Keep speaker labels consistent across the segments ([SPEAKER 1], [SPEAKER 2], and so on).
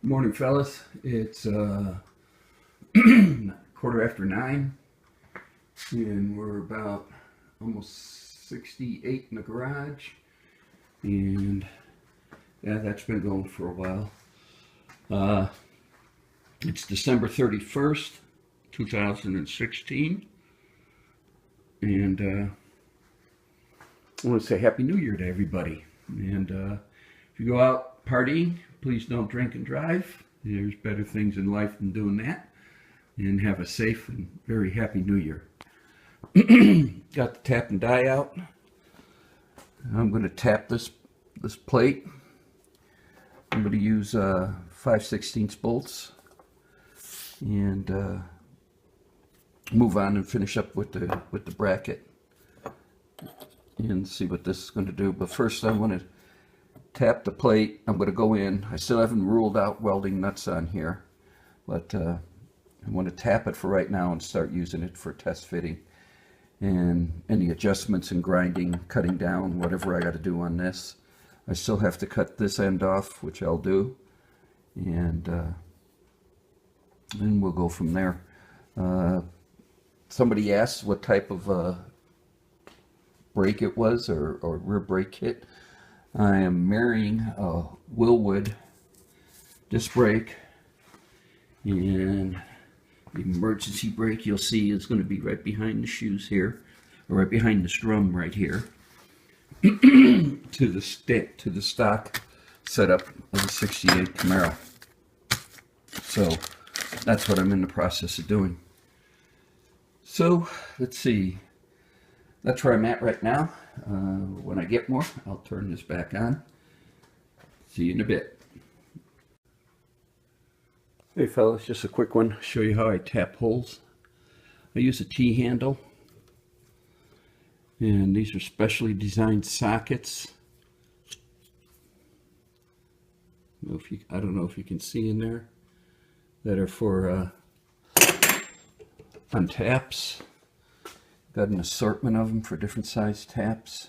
[SPEAKER 1] Morning, fellas. It's 9:15, and we're about almost 68 in the garage. And yeah, that's been going for a while. It's December 31st, 2016, and I want to say Happy New Year to everybody. And if you go out partying, please don't drink and drive. There's better things in life than doing that. And have a safe and very happy New Year. Got the tap and die out. I'm going to tap this plate. I'm going to use 5/16 bolts and move on and finish up with the bracket and see what this is going to do. But first, I want to tap the plate. I'm going to go in. I still haven't ruled out welding nuts on here, but I want to tap it for right now and start using it for test fitting and any adjustments and grinding, cutting down, whatever I got to do on this. I still have to cut this end off, which I'll do, and then we'll go from there. Somebody asked what type of brake it was, or rear brake kit. I am marrying a Willwood disc brake, and the emergency brake you'll see is going to be right behind the shoes here, or right behind this drum right here, to the stock setup of the '68 Camaro. So that's what I'm in the process of doing. So let's see. That's where I'm at right now. When I get more, I'll turn this back on. See you in a bit. Hey fellas, just a quick one. Show you how I tap holes. I use a T-handle, and these are specially designed sockets. I don't know if you can see in there, that are for on taps. Got an assortment of them for different size taps.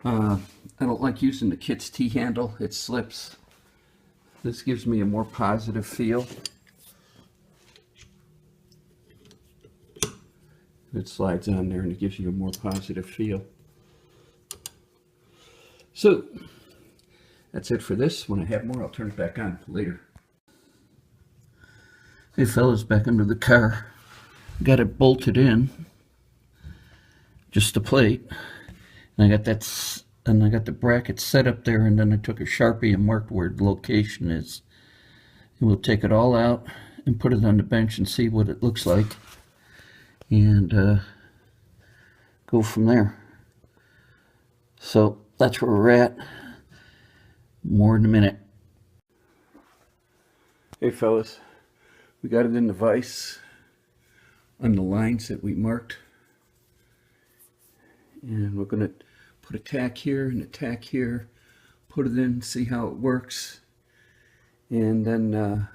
[SPEAKER 1] I don't like using the kit's T-handle. It slips. This gives me a more positive feel. It slides on there and it gives you a more positive feel. So that's it for this. When I have more, I'll turn it back on later. Hey fellas, back under the car. Got it bolted in, just the plate, and I got the bracket set up there, and then I took a Sharpie and marked where the location is, and we'll take it all out and put it on the bench and see what it looks like, and go from there. So that's where we're at. More in a minute. Hey fellas, we got it in the vise on the lines that we marked, and we're going to put a tack here and a tack here, put it in, see how it works, and then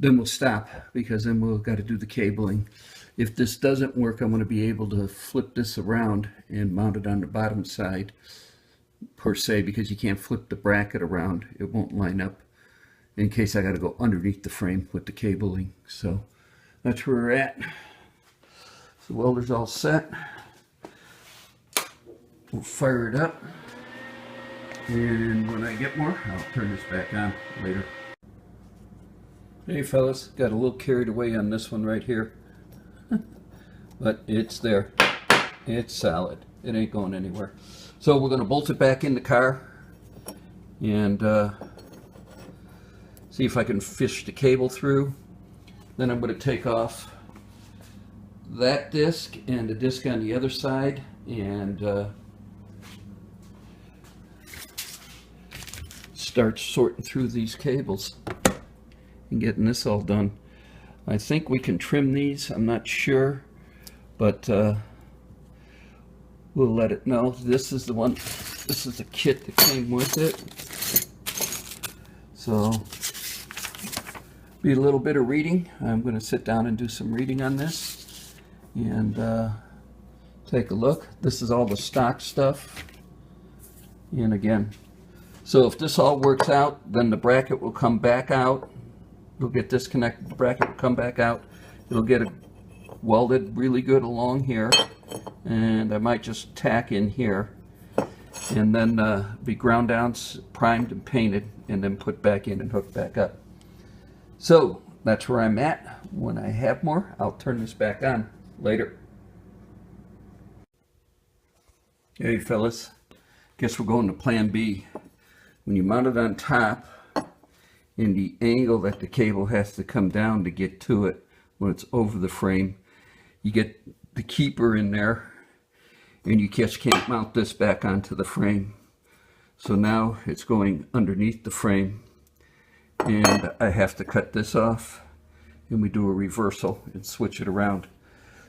[SPEAKER 1] we'll stop, because then we'll got to do the cabling. If this doesn't work, I'm going to be able to flip this around and mount it on the bottom side per se, because you can't flip the bracket around, it won't line up, in case I got to go underneath the frame with the cabling. So that's where we're at. The welder's all set. We'll fire it up, and when I get more, I'll turn this back on later. Hey fellas, got a little carried away on this one right here, but it's there. It's solid. It ain't going anywhere. So we're going to bolt it back in the car and see if I can fish the cable through. Then I'm going to take off that disc and the disc on the other side, and start sorting through these cables and getting this all done. I think we can trim these. I'm not sure, but we'll let it know. This is the one. This is the kit that came with it. So be a little bit of reading. I'm going to sit down and do some reading on this and take a look. This is all the stock stuff, and again, So if this all works out, then the bracket will come back out. It'll get disconnected, the bracket will come back out. It'll get it welded really good along here. And I might just tack in here. And then be ground down, primed and painted, and then put back in and hook back up. So that's where I'm at. When I have more, I'll turn this back on later. Hey fellas, guess we're going to plan B. When you mount it on top, in the angle that the cable has to come down to get to it, when it's over the frame, you get the keeper in there, and you just can't mount this back onto the frame. So now it's going underneath the frame, and I have to cut this off, and we do a reversal and switch it around.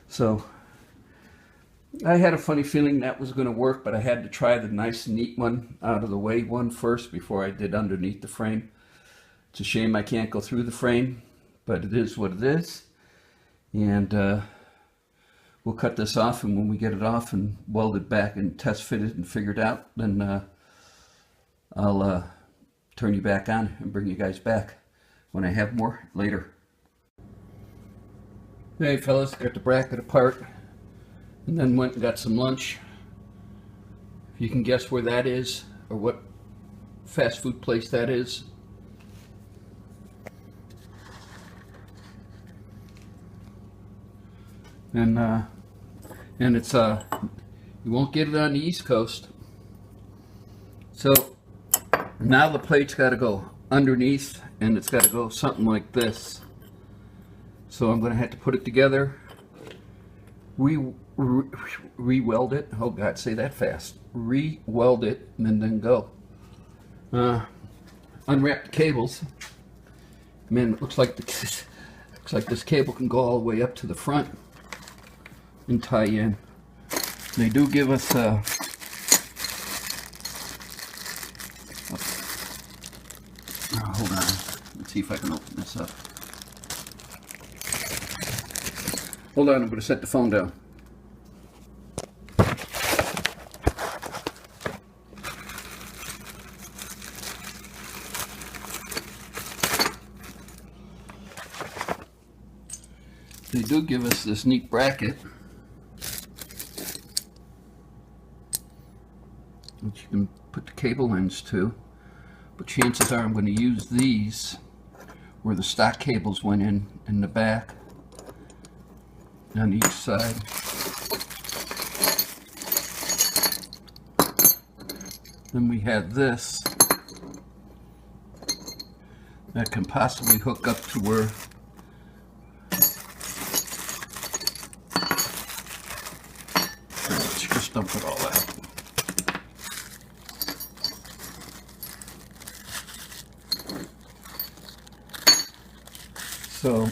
[SPEAKER 1] So I had a funny feeling that was going to work, but I had to try the nice neat one, out of the way one first before I did underneath the frame. It's a shame I can't go through the frame, but it is what it is. And we'll cut this off, and when we get it off and weld it back and test fit it and figure it out, then I'll turn you back on and bring you guys back when I have more later. Hey fellas, got the bracket apart and then went and got some lunch. If you can guess where that is or what fast food place that is. And it's you won't get it on the East Coast. So now the plate's got to go underneath, and it's got to go something like this. So I'm going to have to put it together, re-weld it. Oh God, say that fast. Re-weld it, and then go. Unwrap the cables. Man, it looks like this cable can go all the way up to the front and tie in. They do give us hold on, let's see if I can open this up. Hold on, I'm going to set the phone down. They do give us this neat bracket, which you can put the cable ends to, but chances are I'm going to use these where the stock cables went in the back on each side. Then we have this that can possibly hook up to where let's just dump it all out. So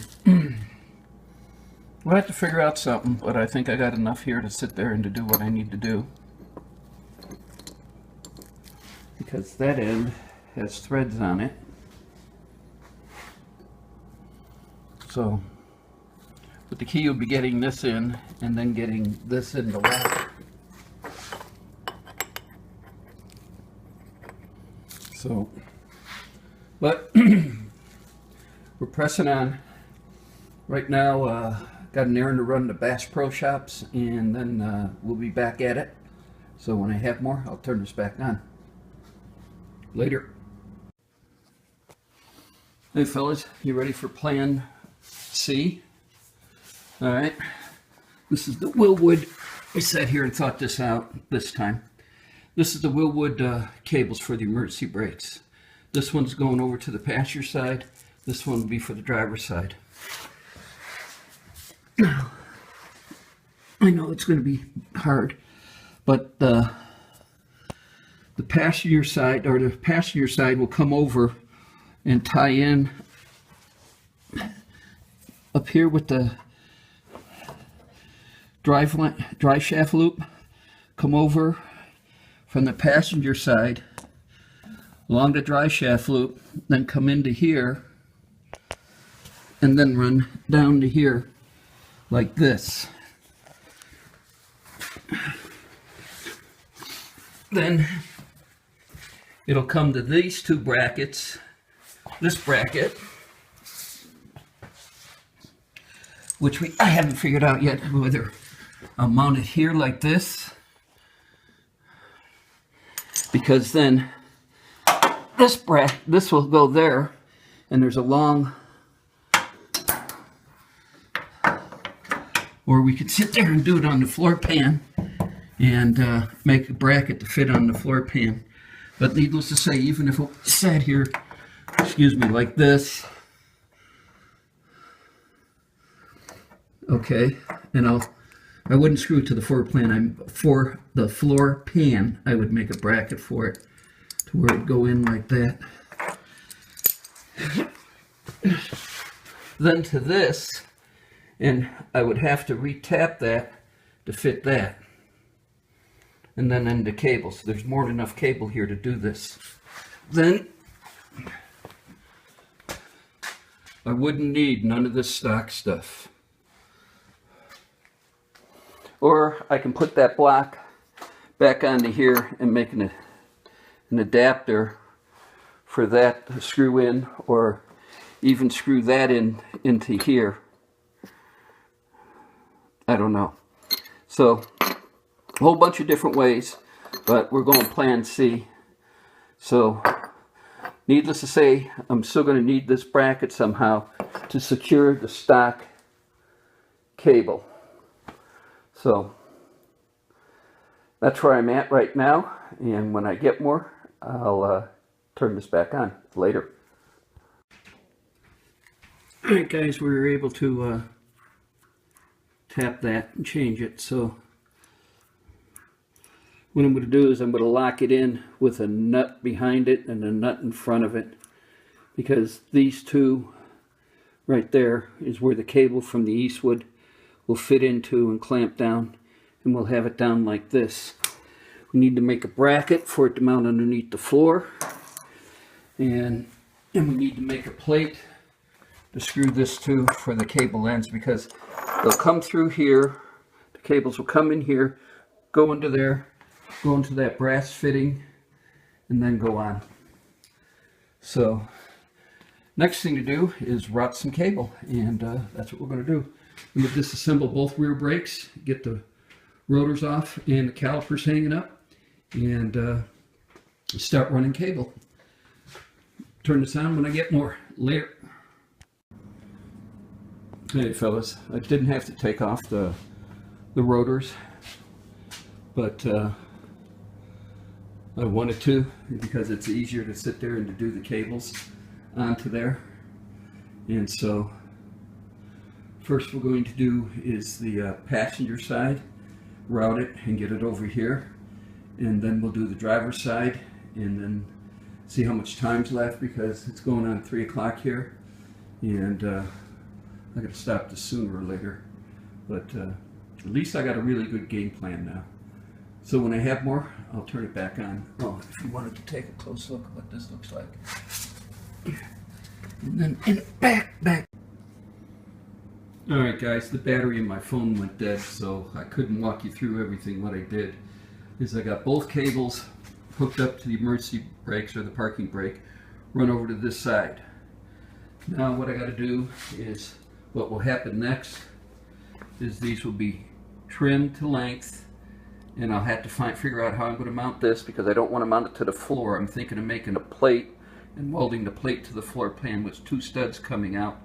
[SPEAKER 1] we'll have to figure out something, but I think I got enough here to sit there and to do what I need to do. Because that end has threads on it. So, but the key will be getting this in and then getting this in the lock. So, but we're pressing on. Right now, got an errand to run to Bass Pro Shops, and then we'll be back at it. So when I have more, I'll turn this back on. Later. Hey fellas, you ready for plan C? Alright. This is the Willwood. I sat here and thought this out this time. This is the Willwood cables for the emergency brakes. This one's going over to the passenger side. This one will be for the driver's side. Now, I know it's going to be hard, but the passenger side, or the passenger side will come over and tie in up here with the drive shaft loop. Come over from the passenger side along the drive shaft loop, then come into here and then run down to here like this. Then it'll come to these two brackets, this bracket, which I haven't figured out yet whether I'll mount it here like this, because then this will go there, and there's a long, or we could sit there and do it on the floor pan and make a bracket to fit on the floor pan. But needless to say, even if it sat here, excuse me, like this, okay, and I wouldn't screw it to the floor pan. For the floor pan, I would make a bracket for it to where it'd go in like that. Then to this, and I would have to retap that to fit that. And then into cable. So there's more than enough cable here to do this. Then I wouldn't need none of this stock stuff. Or I can put that block back onto here and make an adapter for that to screw in, or even screw that into here. I don't know. So a whole bunch of different ways, but we're going plan C. So needless to say, I'm still going to need this bracket somehow to secure the stock cable. So that's where I'm at right now, and when I get more, I'll turn this back on later. Alright guys, we were able to tap that and change it. So what I'm going to do is I'm going to lock it in with a nut behind it and a nut in front of it, because these two right there is where the cable from the Eastwood will fit into and clamp down, and we'll have it down like this. We need to make a bracket for it to mount underneath the floor, and we need to make a plate to screw this to for the cable ends, because they'll come through here, the cables will come in here, go into there, go into that brass fitting, and then go on. So next thing to do is route some cable, and that's what we're going to do. I'm going to disassemble both rear brakes, get the rotors off and the calipers hanging up, and start running cable. Turn this on when I get more. Later. Hey fellas, I didn't have to take off the rotors, but I wanted to, because it's easier to sit there and to do the cables onto there. And so first we're going to do is the passenger side, route it and get it over here, and then we'll do the driver's side and then see how much time's left, because it's going on 3 o'clock here, and I gotta stop this sooner or later. But at least I got a really good game plan now. So when I have more, I'll turn it back on. Oh, if you wanted to take a close look at what this looks like. And then in back. Alright guys, the battery in my phone went dead, so I couldn't walk you through everything. What I did is I got both cables hooked up to the emergency brakes, or the parking brake, run over to this side. Now what I got to do is, what will happen next is these will be trimmed to length, and I'll have to figure out how I'm going to mount this, because I don't want to mount it to the floor. I'm thinking of making a plate and welding the plate to the floor pan with 2 studs coming out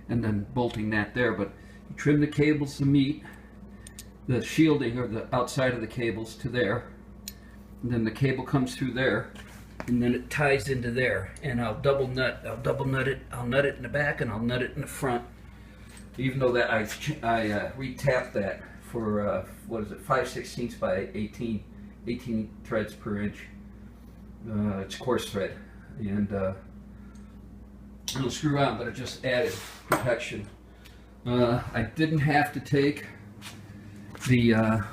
[SPEAKER 1] and then bolting that there. But you trim the cables to meet the shielding, or the outside of the cables, to there, and then the cable comes through there, and then it ties into there, and I'll double nut it. I'll nut it in the back and I'll nut it in the front, even though that I retapped that for what is it, 5/16 by 18 threads per inch. It's coarse thread, and it'll screw on, but it just added protection. I didn't have to take the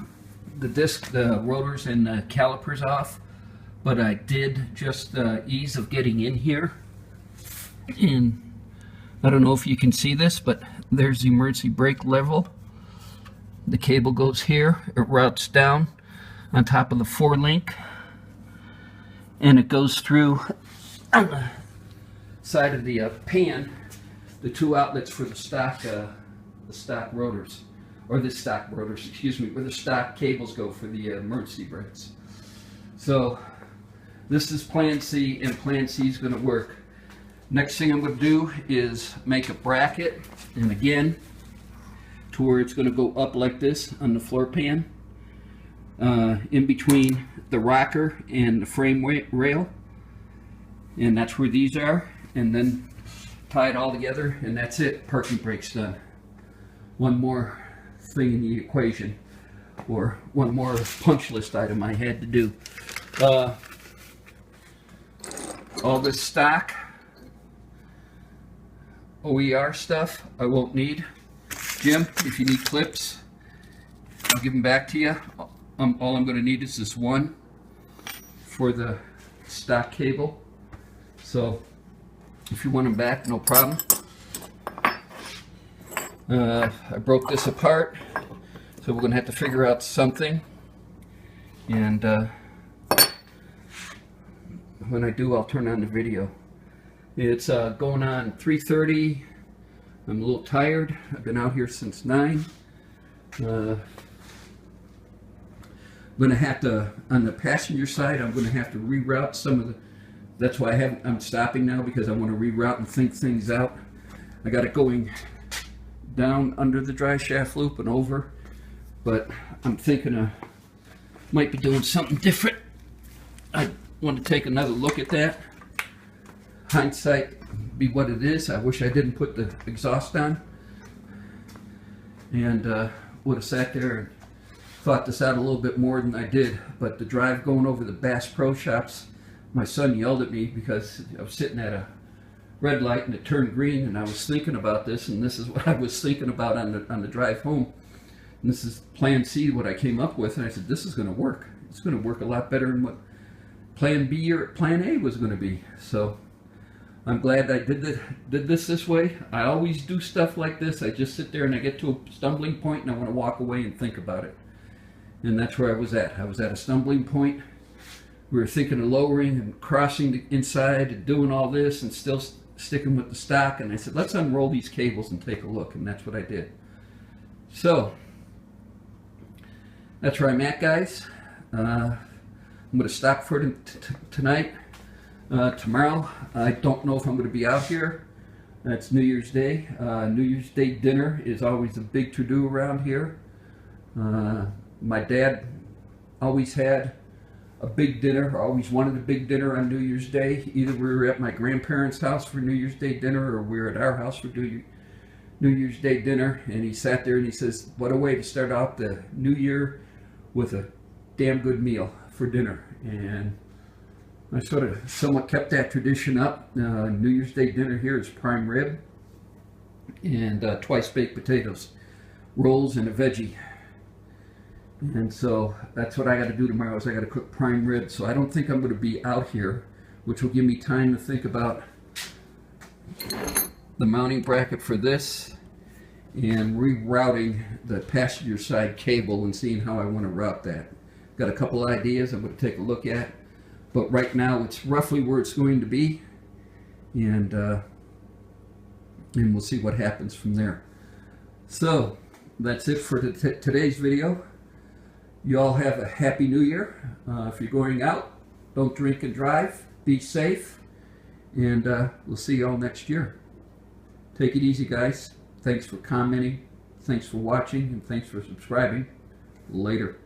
[SPEAKER 1] disc, the rotors and the calipers off, but I did just ease of getting in here. And I don't know if you can see this, but there's the emergency brake level. The cable goes here, it routes down on top of the 4-link, and it goes through on the side of the pan, the two outlets for the stock rotors, or the stock rotors, excuse me, where the stock cables go for the emergency brakes. So this is plan C, and plan C is going to work. Next thing I'm going to do is make a bracket, and again, to where it's going to go up like this on the floor pan, in between the rocker and the frame rail, and that's where these are, and then tie it all together, and that's it. Parking brake's done. One more thing in the equation, or one more punch list item I had to do. All this stock OER stuff I won't need. Jim, if you need clips, I'll give them back to you. All I'm going to need is this one for the stock cable. So if you want them back, no problem. I broke this apart, so we're going to have to figure out something. And when I do, I'll turn on the video. It's going on 3:30. I'm a little tired. I've been out here since 9. I'm going to have to, on the passenger side, I'm going to have to reroute some of the, that's why I'm stopping now, because I want to reroute and think things out. I got it going down under the dry shaft loop and over, but I'm thinking I might be doing something different. I want to take another look at that. Hindsight be what it is. I wish I didn't put the exhaust on, and would have sat there and thought this out a little bit more than I did. But the drive going over the Bass Pro Shops, my son yelled at me because I was sitting at a red light and it turned green, and I was thinking about this, and this is what I was thinking about on the drive home. And this is plan C, what I came up with, and I said, this is going to work. It's going to work a lot better than what plan B or plan A was going to be. So I'm glad I did this way. I always do stuff like this. I just sit there and I get to a stumbling point and I want to walk away and think about it. And that's where I was at. I was at a stumbling point. We were thinking of lowering and crossing the inside and doing all this and still sticking with the stock. And I said, let's unroll these cables and take a look. And that's what I did. So that's where I'm at, guys. I'm going to stop for tonight. Tomorrow, I don't know if I'm going to be out here. It's New Year's Day. New Year's Day dinner is always a big to-do around here. My dad always had a big dinner, always wanted a big dinner on New Year's Day. Either we were at my grandparents' house for New Year's Day dinner, or we were at our house for New Year's Day dinner. And he sat there and he says, what a way to start out the new year with a damn good meal for dinner. And I sort of somewhat kept that tradition up. New Year's Day dinner here is prime rib and twice baked potatoes, rolls, and a veggie. And so that's what I got to do tomorrow, is I got to cook prime rib. So I don't think I'm going to be out here, which will give me time to think about the mounting bracket for this and rerouting the passenger side cable and seeing how I want to route that. Got a couple ideas I'm going to take a look at, but right now it's roughly where it's going to be, and we'll see what happens from there. So that's it for today's video. You all have a happy new year. If you're going out, don't drink and drive. Be safe, and we'll see you all next year. Take it easy, guys. Thanks for commenting, thanks for watching, and thanks for subscribing. Later.